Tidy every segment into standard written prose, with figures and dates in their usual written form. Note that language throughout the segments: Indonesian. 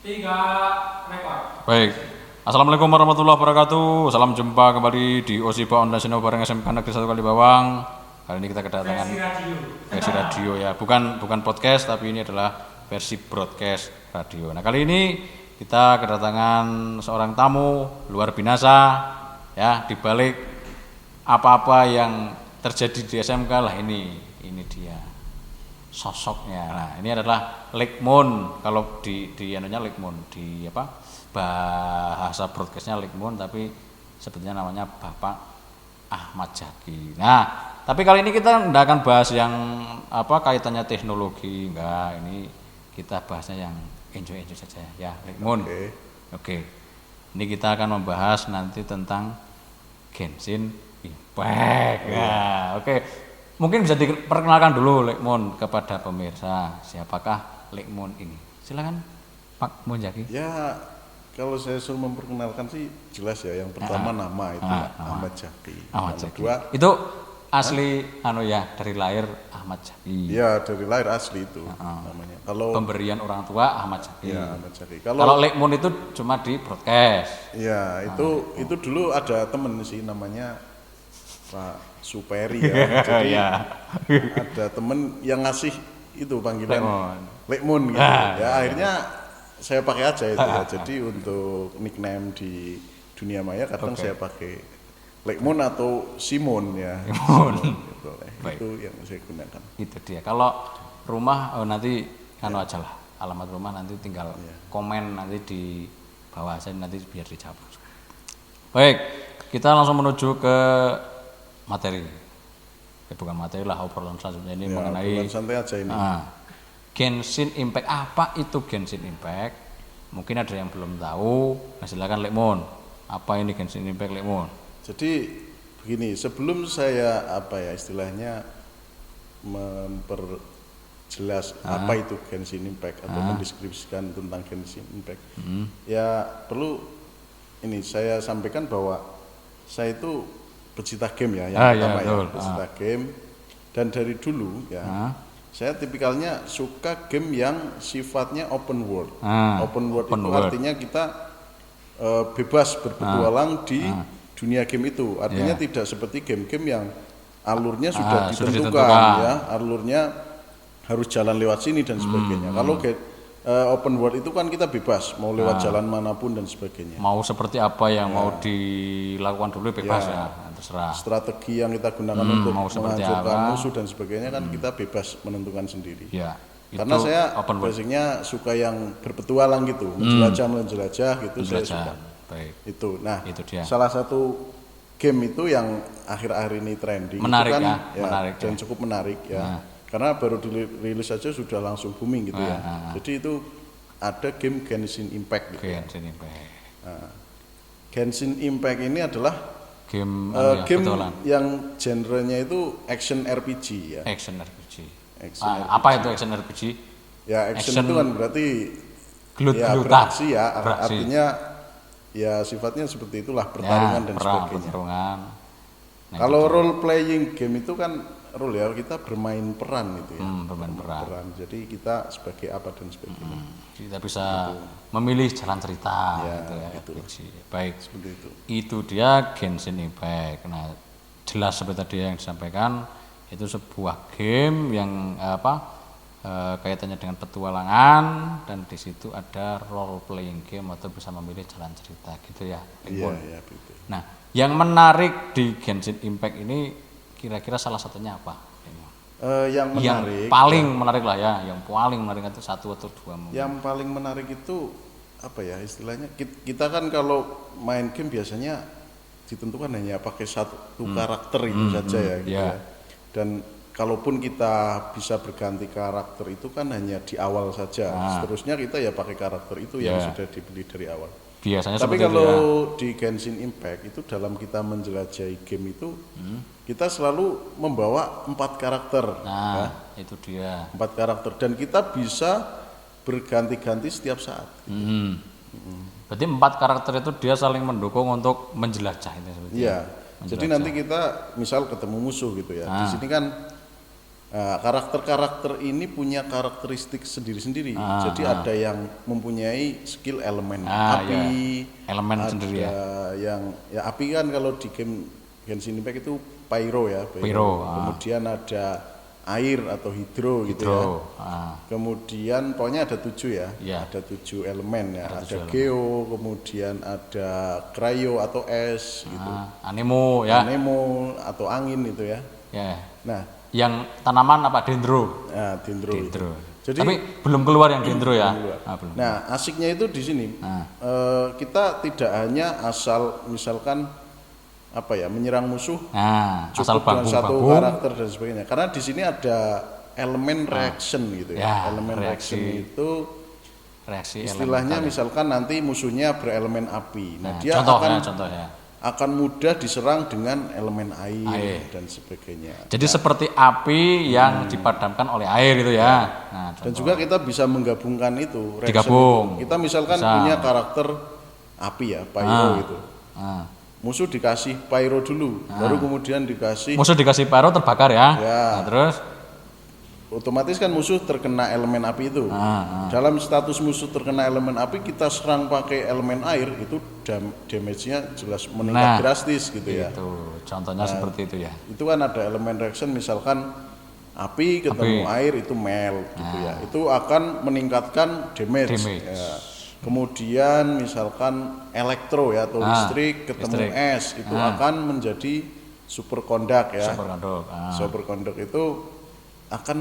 Tiga, rekor. Baik. Assalamualaikum warahmatullahi wabarakatuh. Salam jumpa kembali di Osiba Online Channel bareng SMK Negeri 1 Kalibawang. Kali ini kita kedatangan versi radio ya, bukan podcast tapi ini adalah versi broadcast radio. Nah, kali ini kita kedatangan seorang tamu luar biasa ya, di balik apa-apa yang terjadi di SMK lah ini dia sosoknya. Nah, ini adalah Lekmun, kalau di anunya Lekmun, di apa bahasa broadcastnya Lekmun, tapi sebetulnya namanya Bapak Ahmad Zaki. Nah, tapi kali ini kita tidak akan bahas yang apa kaitannya teknologi, enggak. Ini kita bahasnya yang enjoy saja ya, Lekmun. Oke. Ini kita akan membahas nanti tentang Genshin Impact. Ya, oke. Mungkin bisa diperkenalkan dulu Lekmun kepada pemirsa, siapakah Lekmun ini? Silakan Pak Monjaki. Ya, kalau saya suruh memperkenalkan sih jelas ya. Yang pertama nama itu Ahmad Zaki. Ahmad Zaki. Kedua, itu asli dari lahir Ahmad Zaki. ya dari lahir asli itu namanya. Kalau Pemberian orang tua Ahmad Zaki. ya Ahmad Zaki. Kalau Lekmun itu cuma di broadcast. ya itu dulu ada temen sih namanya Pak Superi ya. Jadi ada temen yang ngasih itu panggilan Lekmun gitu. Ya akhirnya saya pakai aja itu ya. Jadi untuk nickname di dunia maya kadang saya pakai Lekmun atau Simon ya. Simon. Gitu. Itu yang saya gunakan. Itu dia. Kalau rumah nanti aja lah. Alamat rumah nanti tinggal komen nanti di bawah saya, nanti biar dijawab. Baik, kita langsung menuju ke materi. Bukan materi lah, obrolan selanjutnya ini mengenai santai aja ini. Genshin Impact. Apa itu Genshin Impact? Mungkin ada yang belum tahu. Nah, silakan Lekmun. Apa ini Genshin Impact, Lekmun? Jadi begini, sebelum saya istilahnya memperjelas apa itu Genshin Impact atau mendeskripsikan tentang Genshin Impact, ya perlu ini saya sampaikan bahwa saya itu pecinta game ya, yang pertama pecinta game, dan dari dulu ya saya tipikalnya suka game yang sifatnya open world. Open world itu artinya kita bebas berpetualang di dunia game itu. Artinya tidak seperti game-game yang alurnya sudah ditentukan ya, alurnya harus jalan lewat sini dan sebagainya. Kalau open world itu kan kita bebas mau lewat jalan manapun dan sebagainya. Mau seperti apa yang mau dilakukan dulu bebas ya, terserah. Strategi yang kita gunakan untuk menghancurkan musuh dan sebagainya kan kita bebas menentukan sendiri. Ya, karena saya basicnya suka yang berpetualang gitu, menjelajah gitu. Saya suka. Baik. Itu. Nah, itu dia. Salah satu game itu yang akhir-akhir ini trending menarik itu kan menarik dan cukup menarik ya. Karena baru dirilis saja sudah langsung booming gitu ya. Jadi itu ada game Genshin Impact gitu. Genshin Impact. Genshin Impact ini adalah game yang genrenya itu action RPG ya. Action RPG. Apa itu action RPG? Ya action itu kan berarti beraksi ya. Artinya ya sifatnya seperti itulah, pertarungan dan sebagainya. Kalau role playing game itu kan role ya, kita bermain peran gitu ya. Bermain peran. Jadi kita sebagai apa dan sebagainya. Kita bisa memilih jalan cerita gitu ya. Baik. Seperti itu. Itu dia Genshin Impact. Nah, jelas seperti tadi yang disampaikan, itu sebuah game yang kaitannya dengan petualangan, dan di situ ada role playing game atau bisa memilih jalan cerita gitu ya. Iya, betul. Nah, yang menarik di Genshin Impact ini kira-kira salah satunya apa? Yang menarik, paling menarik lah ya, yang paling menarik itu satu atau dua mungkin. Yang paling menarik itu apa ya istilahnya? Kita kan kalau main game biasanya ditentukan hanya pakai satu karakter itu saja ya, gitu ya. Dan kalaupun kita bisa berganti karakter itu kan hanya di awal saja. Seterusnya kita ya pakai karakter itu yang sudah dibeli dari awal. Biasanya. Tapi kalau di Genshin Impact itu dalam kita menjelajahi game itu kita selalu membawa 4 karakter. Nah, itu dia. 4 karakter dan kita bisa berganti-ganti setiap saat. Berarti 4 karakter itu dia saling mendukung untuk menjelajah itu sebetulnya. Iya. Jadi nanti kita misal ketemu musuh gitu ya. Di sini kan Nah, karakter-karakter ini punya karakteristik sendiri-sendiri. Jadi ada yang mempunyai skill elemen api, elemen ada sendiri ya. yang ya api kan kalau di game Genshin Impact itu pyro ya, Pyro, Kemudian ada air atau hidro gitu ya. Kemudian pokoknya ada 7 ya. Iya. Ada 7 elemen ya. Ada geo, kemudian ada cryo atau es gitu. Anemo ya. Anemo atau angin itu ya. Ya. Nah, Yang tanaman apa dendro? nah dendro. Dendro. Jadi Tapi belum keluar yang dendro ya. Belum. nah, asiknya itu di sini. Kita tidak hanya asal misalkan apa ya, menyerang musuh Asal cukup dengan satu bambung. karakter dan sebagainya. Karena di sini ada elemen reaction gitu ya. Ya, Elemen reaction itu Reaksi istilahnya elemental. misalkan nanti musuhnya berelemen api. Nah, dia contohnya. akan mudah diserang dengan elemen air dan sebagainya. Jadi seperti api yang dipadamkan oleh air itu ya. Nah, Dan juga kita bisa menggabungkan itu, reaction Digabung. itu. Kita misalkan Bisa. punya karakter api ya, pyro gitu. Nah. Musuh dikasih pyro dulu, baru kemudian dikasih Musuh dikasih pyro terbakar ya. Ya. Nah, terus otomatis kan musuh terkena elemen api itu. Dalam status musuh terkena elemen api, kita serang pakai elemen air, itu damage-nya jelas meningkat drastis gitu ya. itu contohnya seperti itu ya. Itu kan ada elemen reaction, misalkan api ketemu air itu melt gitu ya. Itu akan meningkatkan damage. Ya. Kemudian misalkan elektro ya atau listrik ketemu es, itu akan menjadi superconduct ya. Superconduct itu akan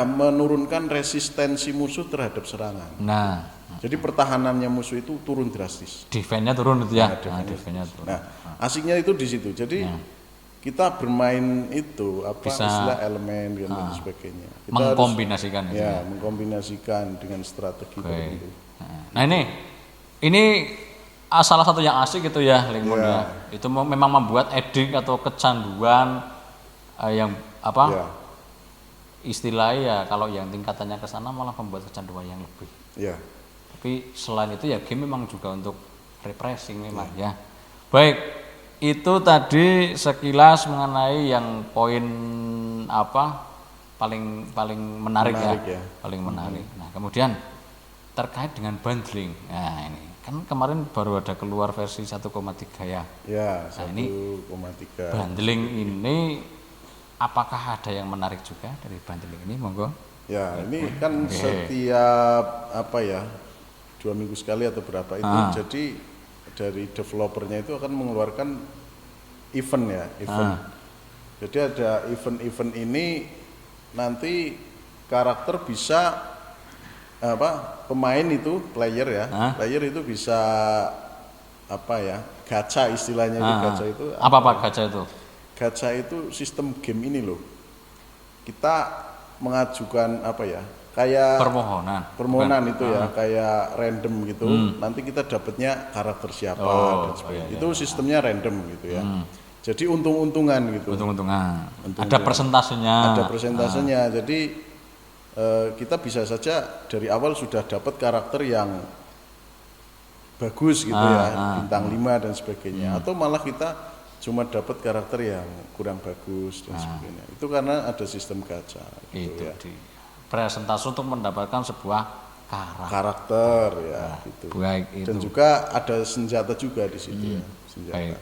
menurunkan resistensi musuh terhadap serangan. Nah, Jadi pertahanannya musuh itu turun drastis. defense-nya turun itu ya. Defense-nya turun. Nah, asiknya itu di situ. Jadi kita bermain itu Bisa, istilah elemen dan sebagainya. Kita mengkombinasikan harus, itu. ya, mengkombinasikan dengan strategi tertentu. Nah, ini salah satu yang asik gitu ya, Lingmon ya. Itu memang membuat edik atau kecanduan yang apa? Ya. Istilahnya ya, kalau yang tingkatannya ke sana malah membuat kecanduan yang lebih. Ya. Tapi selain itu ya game memang juga untuk refreshing memang ya. Baik, itu tadi sekilas mengenai yang poin apa paling menarik ya. Paling menarik. Nah, kemudian terkait dengan bundling. Nah, ini kan kemarin baru ada keluar versi 1,3 ya. Ya, 1,3. Nah, ini bundling ini apakah ada yang menarik juga dari bundling ini, monggo? Ya, ini kan setiap apa ya, 2 minggu sekali atau berapa itu, jadi dari developernya itu akan mengeluarkan event ya, event. Jadi ada event-event ini nanti karakter bisa pemain itu player ya, player itu bisa apa ya, gacha istilahnya itu gacha itu. Apa gacha itu? Gacha itu sistem game ini loh. Kita mengajukan apa ya? Kayak permohonan itu ya, kayak random gitu. Nanti kita dapatnya karakter siapa dan sebagainya. Itu sistemnya random gitu ya. Jadi untung-untungan gitu. Untung-untungan. Ada persentasenya. Ada persentasenya. Jadi kita bisa saja dari awal sudah dapat karakter yang bagus gitu ya, bintang 5 dan sebagainya. Atau malah kita cuma dapat karakter yang kurang bagus dan sebagainya. Itu karena ada sistem gacha gitu ya. Presentasi untuk mendapatkan sebuah karakter ya gitu. Baik, itu. Dan juga ada senjata juga di situ ya, senjata.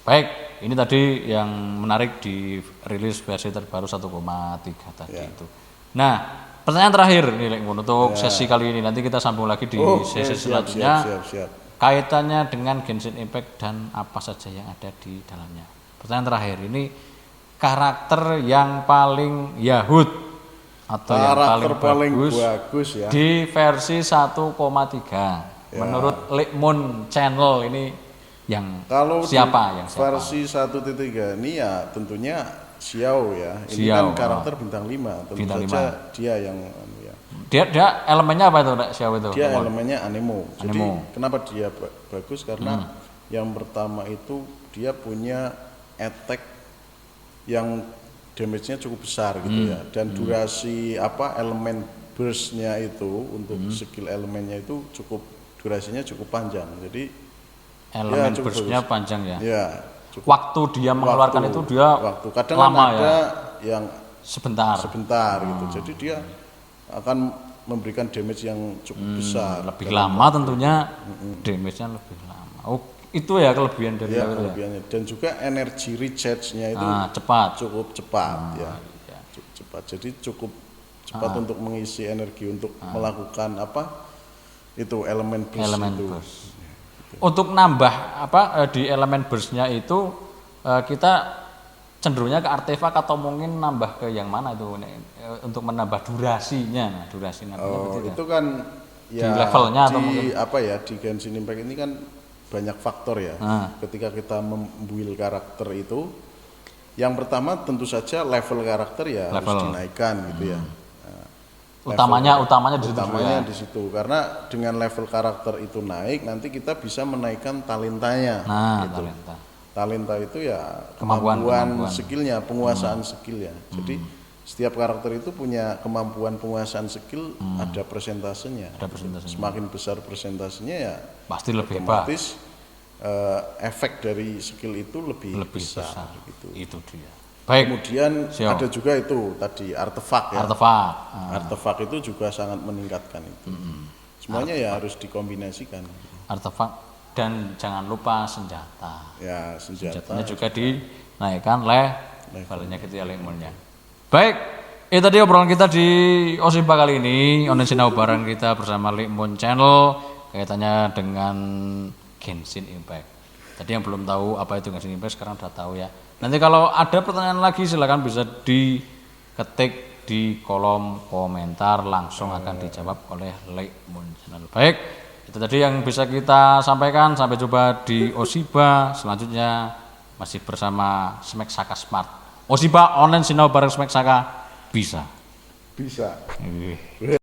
Baik, ini tadi yang menarik di rilis versi terbaru 1,3 tadi itu. Nah, pertanyaan terakhir nih untuk sesi kali ini, nanti kita sambung lagi di sesi selanjutnya. Siap. Kaitannya dengan Genshin Impact dan apa saja yang ada di dalamnya. Pertanyaan terakhir ini, karakter yang paling Yahud atau karakter yang paling bagus ya di versi 1,3 menurut Lingmon Channel ini yang kalau siapa yang versi 1.3 ini ya tentunya Xiao ya. Ini kan karakter bintang 5, tentu saja dia yang ya. Dia elemennya apa itu, Xiao itu? Dia elemennya anemo. Jadi kenapa dia bagus? Karena yang pertama itu dia punya attack yang damage-nya cukup besar gitu ya. Dan durasi elemen burst-nya itu untuk skill elemennya itu durasinya cukup panjang. Jadi elemen burst-nya panjang ya. Ya. Waktu dia mengeluarkan itu dia kadang lama ada yang sebentar. gitu. Jadi dia akan memberikan damage yang cukup besar. Lebih lama tentunya damage-nya lebih lama. Oh, itu ya kelebihan dari Ya, level kelebihannya. Dan juga energi recharge-nya itu cepat. cukup cepat ya. Iya. Cukup cepat. Jadi cukup cepat untuk mengisi energi untuk melakukan itu elemen burst itu. Burst. Untuk nambah di elemen burst-nya itu kita cenderungnya ke artefak atau mungkin nambah ke yang mana itu untuk menambah durasinya. Durasi nambahnya Itu kan ya di levelnya atau mungkin di Genshin Impact ini kan banyak faktor ya. Ketika kita membuild karakter itu, yang pertama tentu saja level karakter ya harus dinaikkan gitu ya. Utamanya di situ. Utamanya di situ karena dengan level karakter itu naik nanti kita bisa menaikkan talentanya. Gitu. Talenta itu ya kemampuan skillnya, penguasaan skill ya. Jadi setiap karakter itu punya kemampuan penguasaan skill, ada persentasenya. Semakin besar persentasenya ya pasti lebih hebat. Otomatis efek dari skill itu lebih besar gitu. Itu dia. Baik. Kemudian ada juga itu tadi artefak ya. Artefak itu juga sangat meningkatkan itu. Semuanya ya harus dikombinasikan. Artefak dan jangan lupa senjata. Ya, senjatanya juga dinaikkan levelnya gitu ya levelnya. Baik, itu tadi obrolan kita di Osipa kali ini. Online sinau bareng kita bersama Lekmon Channel kaitannya dengan Genshin Impact. Tadi yang belum tahu apa itu Genshin Impact sekarang udah tahu ya. Nanti kalau ada pertanyaan lagi silakan bisa diketik di kolom komentar, langsung akan dijawab oleh Lekmon Channel. Baik. Itu tadi yang bisa kita sampaikan. Sampai jumpa di Osipa selanjutnya masih bersama Smack Saka Smart. Osipa online sinau bareng Smack Saka bisa.